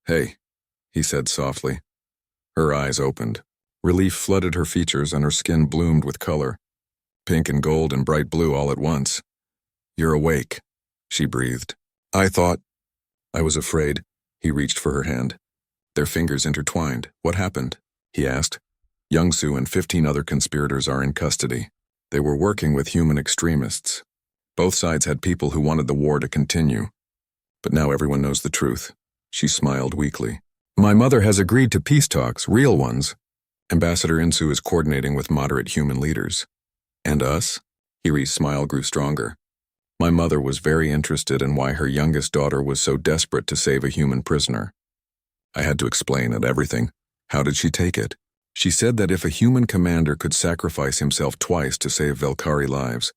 Hey, he said softly. Her eyes opened. Relief flooded her features and her skin bloomed with color. Pink and gold and bright blue all at once. You're awake, she breathed. I was afraid. He reached for her hand. Their fingers intertwined. What happened? He asked. Young-soo and 15 other conspirators are in custody. They were working with human extremists. Both sides had people who wanted the war to continue. But now everyone knows the truth. She smiled weakly. My mother has agreed to peace talks, real ones. Ambassador Insu is coordinating with moderate human leaders. And us? Hyeri's smile grew stronger. My mother was very interested in why her youngest daughter was so desperate to save a human prisoner. I had to explain it, everything. How did she take it? She said that if a human commander could sacrifice himself twice to save Velkari lives,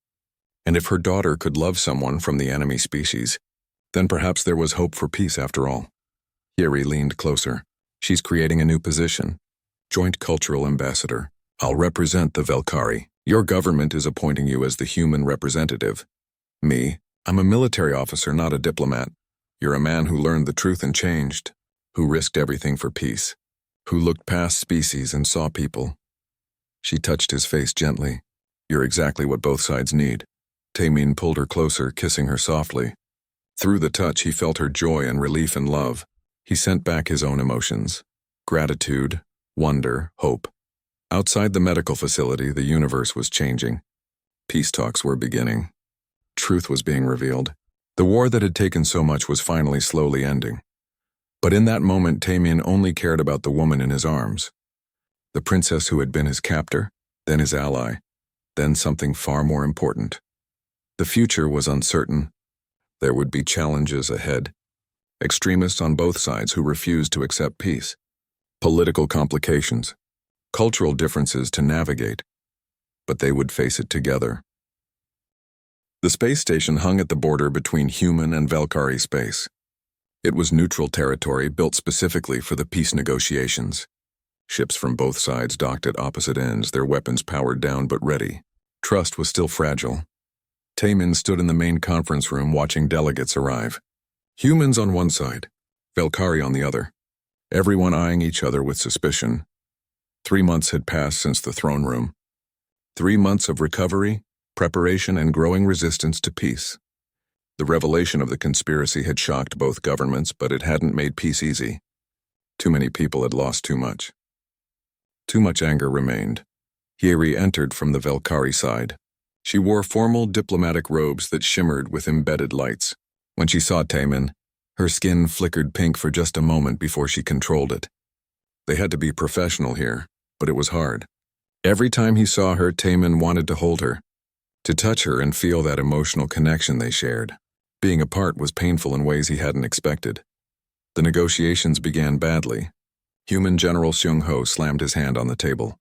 and if her daughter could love someone from the enemy species, then perhaps there was hope for peace after all. Hyeri leaned closer. She's creating a new position. Joint Cultural Ambassador. I'll represent the Velkari. Your government is appointing you as the human representative. Me? I'm a military officer, not a diplomat. You're a man who learned the truth and changed, who risked everything for peace, who looked past species and saw people. She touched his face gently. You're exactly what both sides need. Taemin pulled her closer, kissing her softly. Through the touch, he felt her joy and relief and love. He sent back his own emotions. Gratitude, wonder, hope. Outside the medical facility, the universe was changing. Peace talks were beginning. Truth was being revealed. The war that had taken so much was finally slowly ending. But in that moment, Taemin only cared about the woman in his arms. The princess who had been his captor, then his ally, then something far more important. The future was uncertain. There would be challenges ahead. Extremists on both sides who refused to accept peace. Political complications. Cultural differences to navigate. but they would face it together. The space station hung at the border between human and Valkyrie space. It was neutral territory built specifically for the peace negotiations. Ships from both sides docked at opposite ends, their weapons powered down but ready. Trust was still fragile. Taemin stood in the main conference room watching delegates arrive. Humans on one side, Valkyrie on the other, everyone eyeing each other with suspicion. 3 months had passed since the throne room. 3 months of recovery, preparation, and growing resistance to peace. The revelation of the conspiracy had shocked both governments, but it hadn't made peace easy. Too many people had lost too much. Too much anger remained. Hyeri entered from the Valkyrie side. She wore formal diplomatic robes that shimmered with embedded lights. When she saw Taemin, her skin flickered pink for just a moment before she controlled it. They had to be professional here, but it was hard. Every time he saw her, Taemin wanted to hold her, to touch her and feel that emotional connection they shared. Being apart was painful in ways he hadn't expected. The negotiations began badly. Human General Seung-ho slammed his hand on the table.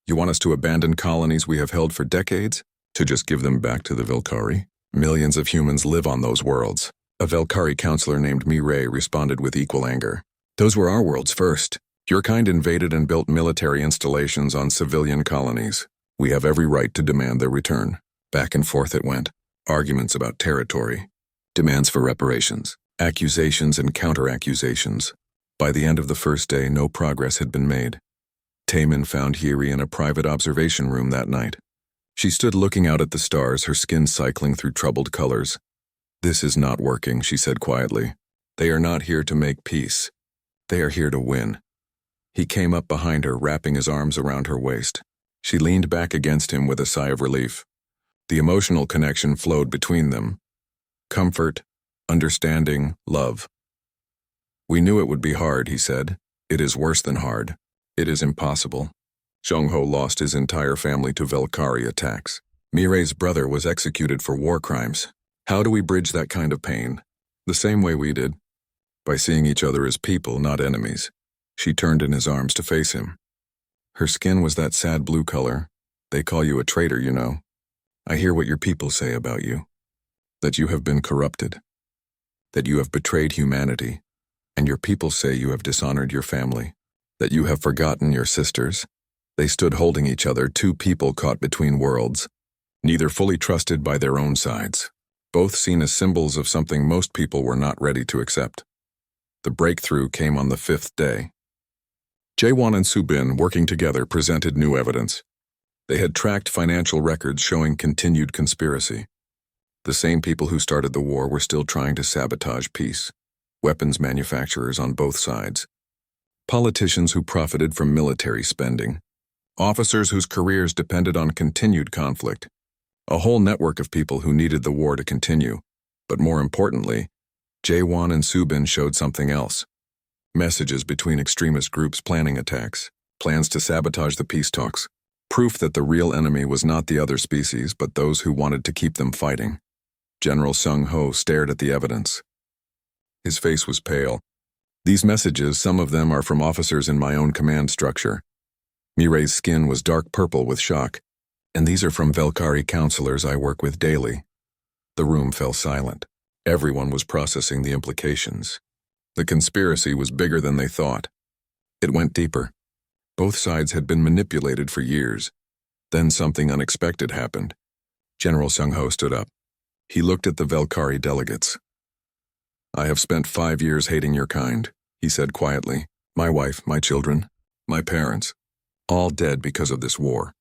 You want us to abandon colonies we have held for decades? To just give them back to the Valkyrie? Millions of humans live on those worlds. A Valkyrie counselor named Mireille responded with equal anger. Those were our worlds first. Your kind invaded and built military installations on civilian colonies. We have every right to demand their return. Back and forth it went. Arguments about territory. Demands for reparations. Accusations and counter-accusations. By the end of the first day, no progress had been made. Taemin found Hyeri in a private observation room that night. She stood looking out at the stars, her skin cycling through troubled colors. This is not working, she said quietly. They are not here to make peace. They are here to win. He came up behind her, wrapping his arms around her waist. She leaned back against him with a sigh of relief. The emotional connection flowed between them. Comfort, understanding, love. We knew it would be hard, he said. It is worse than hard. It is impossible. Seung-ho lost his entire family to Valkyrie attacks. Mireille's brother was executed for war crimes. How do we bridge that kind of pain? The same way we did. By seeing each other as people, not enemies. She turned in his arms to face him. Her skin was that sad blue color. They call you a traitor, you know. I hear what your people say about you. That you have been corrupted. That you have betrayed humanity. And your people say you have dishonored your family. That you have forgotten your sisters. They stood holding each other, two people caught between worlds, neither fully trusted by their own sides, both seen as symbols of something most people were not ready to accept. The breakthrough came on the 5th day. Jaewon and Subin, working together, presented new evidence. They had tracked financial records showing continued conspiracy. The same people who started the war were still trying to sabotage peace. Weapons manufacturers on both sides. Politicians who profited from military spending. Officers whose careers depended on continued conflict. A whole network of people who needed the war to continue. But more importantly, Jaewon and Subin showed something else. Messages between extremist groups planning attacks. Plans to sabotage the peace talks. Proof that the real enemy was not the other species, but those who wanted to keep them fighting. General Seung-ho stared at the evidence. His face was pale. These messages, some of them are from officers in my own command structure. Mireille's skin was dark purple with shock, and these are from Valkyrie counselors I work with daily. The room fell silent. Everyone was processing the implications. The conspiracy was bigger than they thought. It went deeper. Both sides had been manipulated for years. Then something unexpected happened. General Seung-ho stood up. He looked at the Valkyrie delegates. I have spent 5 years hating your kind, he said quietly. My wife, my children, my parents. All dead because of this war.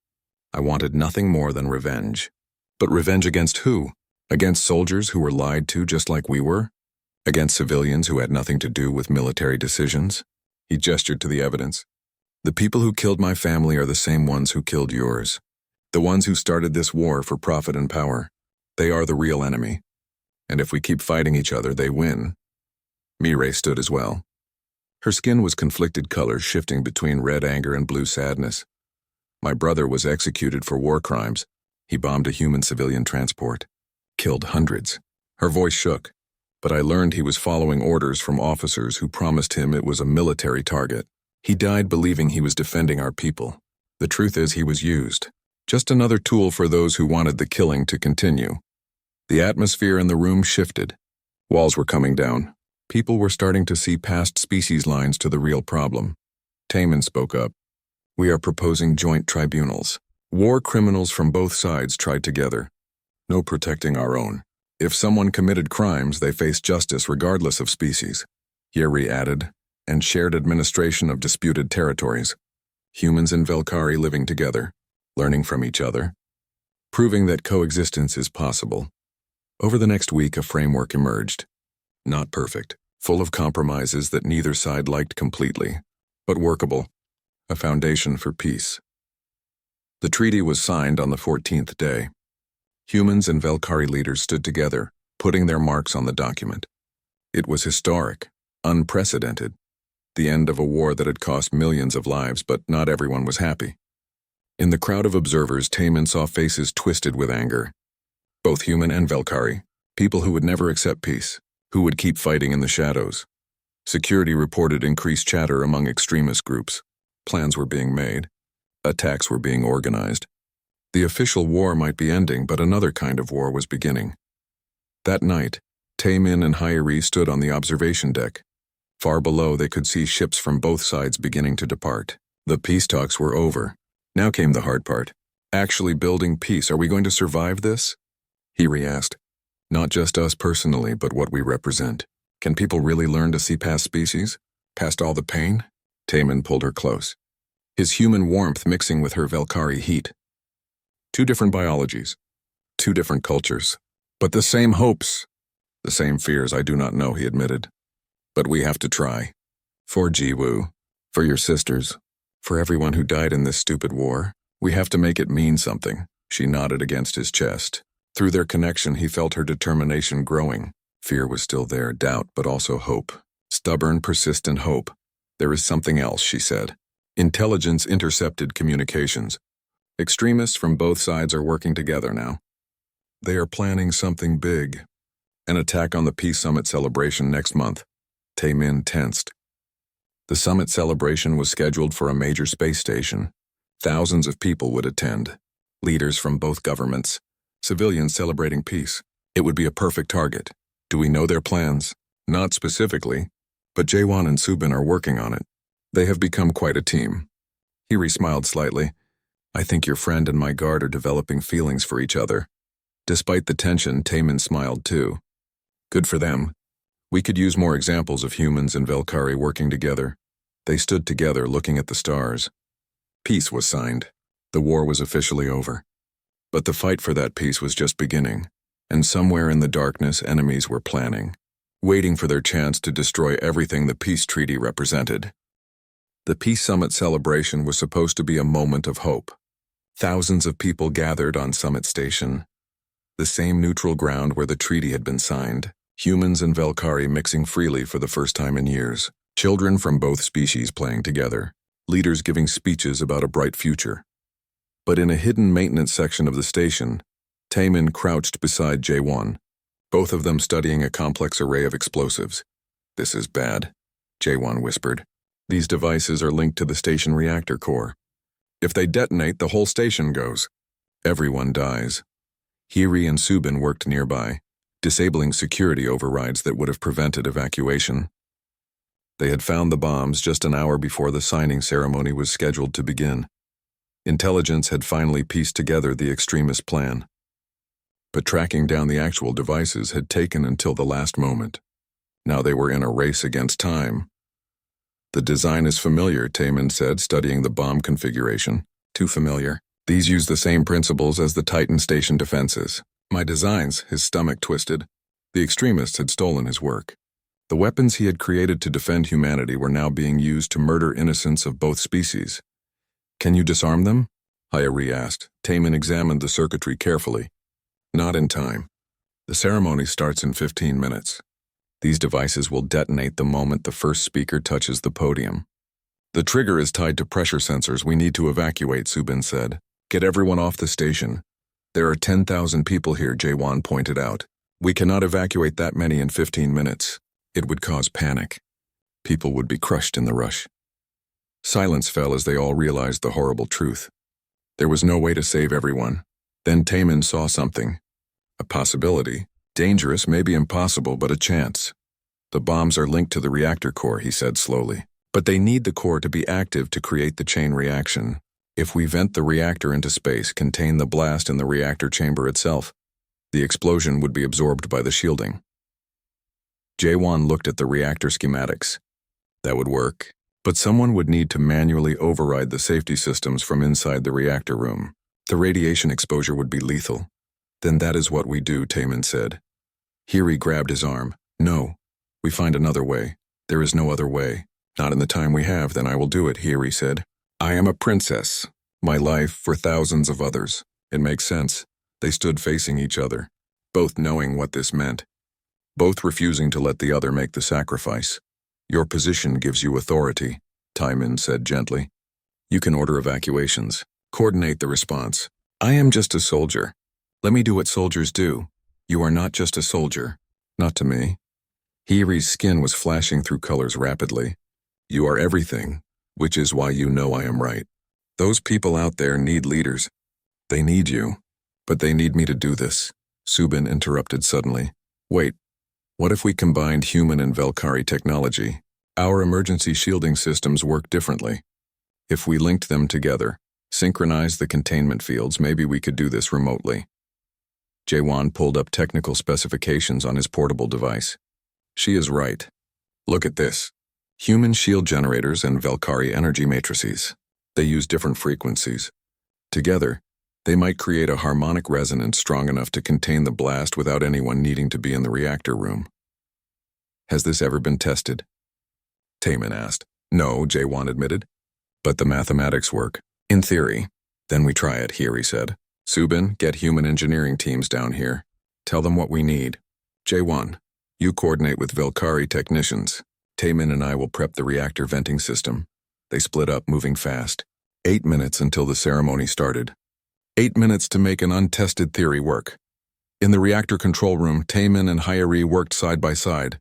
I wanted nothing more than revenge. But revenge against who? Against soldiers who were lied to just like we were? Against civilians who had nothing to do with military decisions? He gestured to the evidence. The people who killed my family are the same ones who killed yours. The ones who started this war for profit and power. They are the real enemy. And if we keep fighting each other, they win. Mireille stood as well. Her skin was conflicted colors shifting between red anger and blue sadness. My brother was executed for war crimes. He bombed a human civilian transport. Killed hundreds. Her voice shook, but I learned he was following orders from officers who promised him it was a military target. He died believing he was defending our people. The truth is he was used. Just another tool for those who wanted the killing to continue. The atmosphere in the room shifted. Walls were coming down. People were starting to see past species lines to the real problem. Taman spoke up. We are proposing joint tribunals. War criminals from both sides tried together. No protecting our own. If someone committed crimes, they face justice regardless of species. Yeri added, and shared administration of disputed territories. Humans and Velkari living together, learning from each other, proving that coexistence is possible. Over the next week, a framework emerged. Not perfect, full of compromises that neither side liked completely, but workable. A foundation for peace. The treaty was signed on the 14th day. Humans and Velkari leaders stood together, putting their marks on the document. It was historic, unprecedented. The end of a war that had cost millions of lives, but not everyone was happy. In the crowd of observers, Taman saw faces twisted with anger. Both human and Velkari, people who would never accept peace, who would keep fighting in the shadows. Security reported increased chatter among extremist groups. Plans were being made. Attacks were being organized. The official war might be ending, but another kind of war was beginning. That night, Taemin and Hyeri stood on the observation deck. Far below, they could see ships from both sides beginning to depart. The peace talks were over. Now came the hard part. Actually building peace. Are we going to survive this? Hyeri asked. Not just us personally, but what we represent. Can people really learn to see past species? Past all the pain? Taemin pulled her close. His human warmth mixing with her Velkari heat. Two different biologies. Two different cultures. But the same hopes. The same fears I do not know, he admitted. But we have to try. For Jiwoo. For your sisters. For everyone who died in this stupid war. We have to make it mean something. She nodded against his chest. Through their connection, he felt her determination growing. Fear was still there, doubt, but also hope. Stubborn, persistent hope. There is something else, she said. Intelligence intercepted communications. Extremists from both sides are working together now. They are planning something big. An attack on the Peace Summit celebration next month. Taemin tensed. The summit celebration was scheduled for a major space station. Thousands of people would attend. Leaders from both governments. Civilians celebrating peace. It would be a perfect target. Do we know their plans? Not specifically, but Jaewon and Subin are working on it. They have become quite a team. Hyeri smiled slightly. I think your friend and my guard are developing feelings for each other. Despite the tension, Taemin smiled too. Good for them. We could use more examples of humans and Velkari working together. They stood together looking at the stars. Peace was signed. The war was officially over. But the fight for that peace was just beginning, and somewhere in the darkness enemies were planning, waiting for their chance to destroy everything the peace treaty represented. The Peace Summit celebration was supposed to be a moment of hope. Thousands of people gathered on Summit Station, the same neutral ground where the treaty had been signed, humans and Velkari mixing freely for the first time in years, children from both species playing together, leaders giving speeches about a bright future. But in a hidden maintenance section of the station, Taemin crouched beside Jaewon, both of them studying a complex array of explosives. This is bad, Jaewon whispered. These devices are linked to the station reactor core. If they detonate, the whole station goes. Everyone dies. Hyeri and Subin worked nearby, disabling security overrides that would have prevented evacuation. They had found the bombs just an hour before the signing ceremony was scheduled to begin. Intelligence had finally pieced together the extremist plan. But tracking down the actual devices had taken until the last moment. Now they were in a race against time. The design is familiar, Taemin said, studying the bomb configuration. Too familiar. These use the same principles as the Titan station defenses. My designs, his stomach twisted. The extremists had stolen his work. The weapons he had created to defend humanity were now being used to murder innocents of both species. Can you disarm them? Hyeri asked. Taemin examined the circuitry carefully. Not in time. The ceremony starts in 15 minutes. These devices will detonate the moment the first speaker touches the podium. The trigger is tied to pressure sensors we need to evacuate, Subin said. Get everyone off the station. There are 10,000 people here, Jaewon pointed out. We cannot evacuate that many in 15 minutes. It would cause panic. People would be crushed in the rush. Silence fell as they all realized the horrible truth. There was no way to save everyone. Then Taman saw something. A possibility. Dangerous, maybe impossible, but a chance. The bombs are linked to the reactor core, he said slowly. But they need the core to be active to create the chain reaction. If we vent the reactor into space, contain the blast in the reactor chamber itself, the explosion would be absorbed by the shielding. Jaewon looked at the reactor schematics. That would work, but someone would need to manually override the safety systems from inside the reactor room. The radiation exposure would be lethal. Then that is what we do, Taman said. Hiri grabbed his arm. No, we find another way. There is no other way. Not in the time we have, then I will do it, Hiri said. I am a princess. My life for thousands of others. It makes sense. They stood facing each other, both knowing what this meant, both refusing to let the other make the sacrifice. Your position gives you authority, Taemin said gently. You can order evacuations, coordinate the response. I am just a soldier. Let me do what soldiers do. You are not just a soldier. Not to me. Hiri's skin was flashing through colors rapidly. You are everything, which is why you know I am right. Those people out there need leaders. They need you. But they need me to do this. Subin interrupted suddenly. Wait, what if we combined human and Velkari technology? Our emergency shielding systems work differently. If we linked them together, synchronized the containment fields, maybe we could do this remotely. Jaewon pulled up technical specifications on his portable device. She is right. Look at this. Human shield generators and Velkari energy matrices. They use different frequencies. Together, they might create a harmonic resonance strong enough to contain the blast without anyone needing to be in the reactor room. Has this ever been tested? Taemin asked. No, Jaewon admitted. But the mathematics work. In theory. Then we try it, Hiri said. Subin, get human engineering teams down here. Tell them what we need. Jaewon, you coordinate with Velkari technicians. Taemin and I will prep the reactor venting system. They split up, moving fast. 8 minutes until the ceremony started. 8 minutes to make an untested theory work. In the reactor control room, Taemin and Hyeri worked side by side.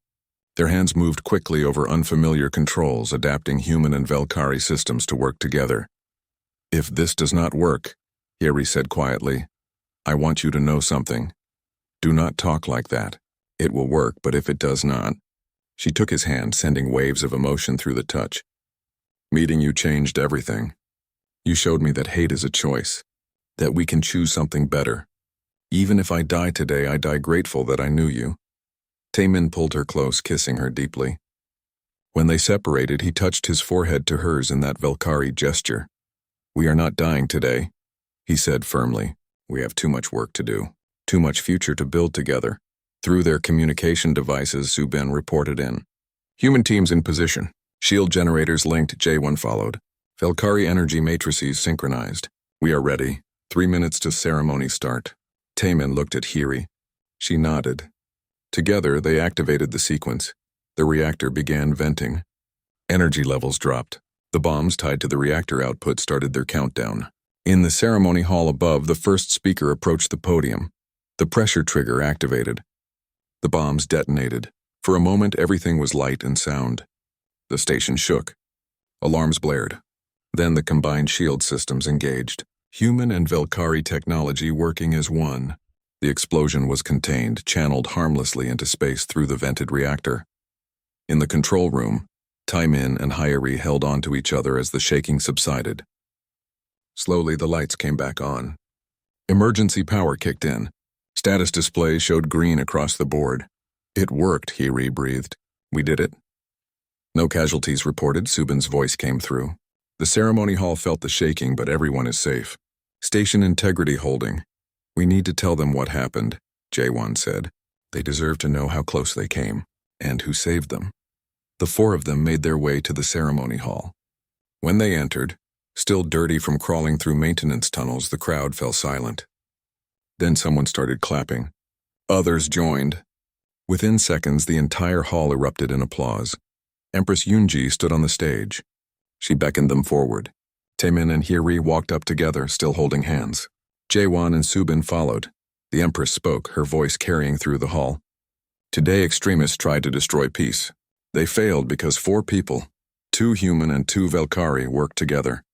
Their hands moved quickly over unfamiliar controls, adapting human and Velkari systems to work together. If this does not work, Hyeri said quietly, I want you to know something. Do not talk like that. It will work, but if it does not. She took his hand, sending waves of emotion through the touch. Meeting you changed everything. You showed me that hate is a choice. That we can choose something better. Even if I die today, I die grateful that I knew you. Taemin pulled her close, kissing her deeply. When they separated, he touched his forehead to hers in that Velkari gesture. We are not dying today, he said firmly. We have too much work to do, too much future to build together. Through their communication devices, Subin reported in. Human teams in position. Shield generators linked, J1 followed. Velkari energy matrices synchronized. We are ready. 3 minutes to ceremony start. Taemin looked at Hiri. She nodded. Together, they activated the sequence. The reactor began venting. Energy levels dropped. The bombs tied to the reactor output started their countdown. In the ceremony hall above, the first speaker approached the podium. The pressure trigger activated. The bombs detonated. For a moment, everything was light and sound. The station shook. Alarms blared. Then the combined shield systems engaged. Human and Velkari technology working as one. The explosion was contained, channeled harmlessly into space through the vented reactor. In the control room, Taemin and Hyeri held on to each other as the shaking subsided. Slowly, the lights came back on. Emergency power kicked in. Status display showed green across the board. It worked, Hyeri breathed. We did it. No casualties reported, Subin's voice came through. The ceremony hall felt the shaking, but everyone is safe. Station integrity holding. We need to tell them what happened, Jaewon said. They deserve to know how close they came, and who saved them. The 4 of them made their way to the ceremony hall. When they entered, still dirty from crawling through maintenance tunnels, the crowd fell silent. Then someone started clapping. Others joined. Within seconds, the entire hall erupted in applause. Empress Yoonji stood on the stage. She beckoned them forward. Taemin and Hyeri walked up together, still holding hands. Jaewon and Subin followed. The Empress spoke, her voice carrying through the hall. Today, extremists tried to destroy peace. They failed because 4 people, 2 human and 2 Velkari, worked together.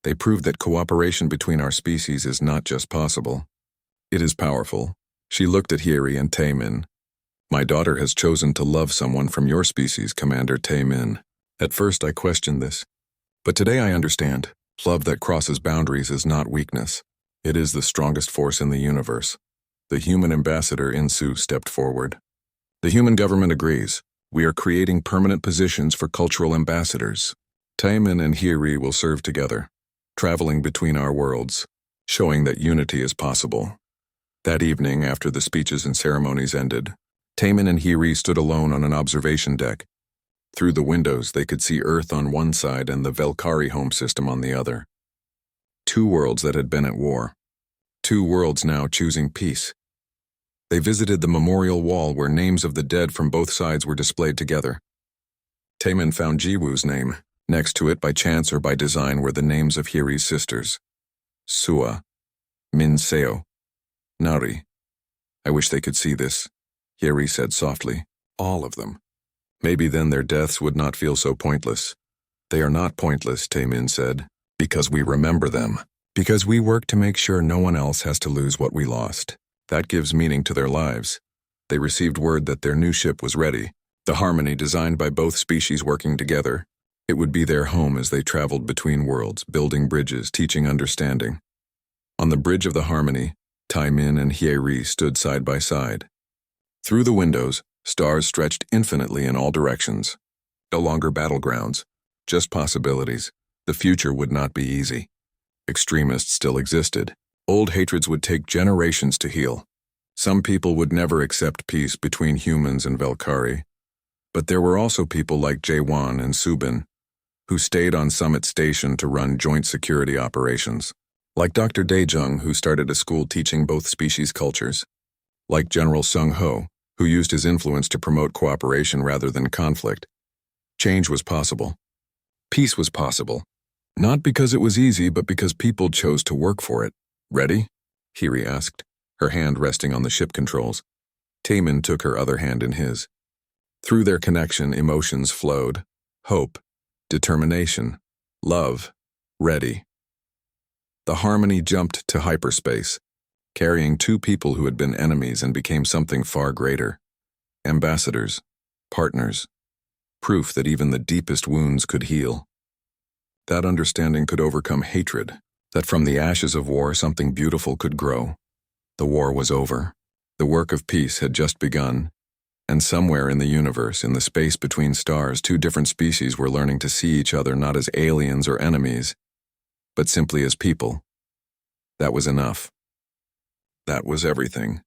They proved that cooperation between our species is not just possible. It is powerful. She looked at Hiri and Taemin. My daughter has chosen to love someone from your species, Commander Taemin. At first I questioned this. But today I understand. Love that crosses boundaries is not weakness. It is the strongest force in the universe. The human ambassador Insu stepped forward. The human government agrees. We are creating permanent positions for cultural ambassadors. Taemin and Hiri will serve together, traveling between our worlds, showing that unity is possible. That evening, after the speeches and ceremonies ended, Taemin and Hiri stood alone on an observation deck. Through the windows, they could see Earth on one side and the Velkari home system on the other. Two worlds that had been at war. Two worlds now choosing peace. They visited the memorial wall where names of the dead from both sides were displayed together. Taemin found Jiwoo's name. Next to it, by chance or by design, were the names of Hiri's sisters. Sua, Min Seo, Nari. I wish they could see this, Hiri said softly. All of them. Maybe then their deaths would not feel so pointless. They are not pointless, Taemin said, because we remember them. Because we work to make sure no one else has to lose what we lost. That gives meaning to their lives. They received word that their new ship was ready, the Harmony designed by both species working together. It would be their home as they traveled between worlds, building bridges, teaching understanding. On the bridge of the Harmony, Taemin and Hiri stood side by side. Through the windows, stars stretched infinitely in all directions. No longer battlegrounds, just possibilities. The future would not be easy. Extremists still existed. Old hatreds would take generations to heal. Some people would never accept peace between humans and Velkari. But there were also people like Jaewon and Subin, who stayed on Summit Station to run joint security operations. Like Dr. Daejung, who started a school teaching both species cultures. Like General Sung Ho, who used his influence to promote cooperation rather than conflict. Change was possible. Peace was possible. Not because it was easy, but because people chose to work for it. Ready? Hiri asked, her hand resting on the ship controls. Taemin took her other hand in his. Through their connection, emotions flowed. Hope, determination, love, ready. The Harmony jumped to hyperspace, carrying two people who had been enemies and became something far greater. Ambassadors, partners, proof that even the deepest wounds could heal. That understanding could overcome hatred, that from the ashes of war something beautiful could grow. The war was over. The work of peace had just begun. And somewhere in the universe, in the space between stars, two different species were learning to see each other not as aliens or enemies, but simply as people. That was enough. That was everything.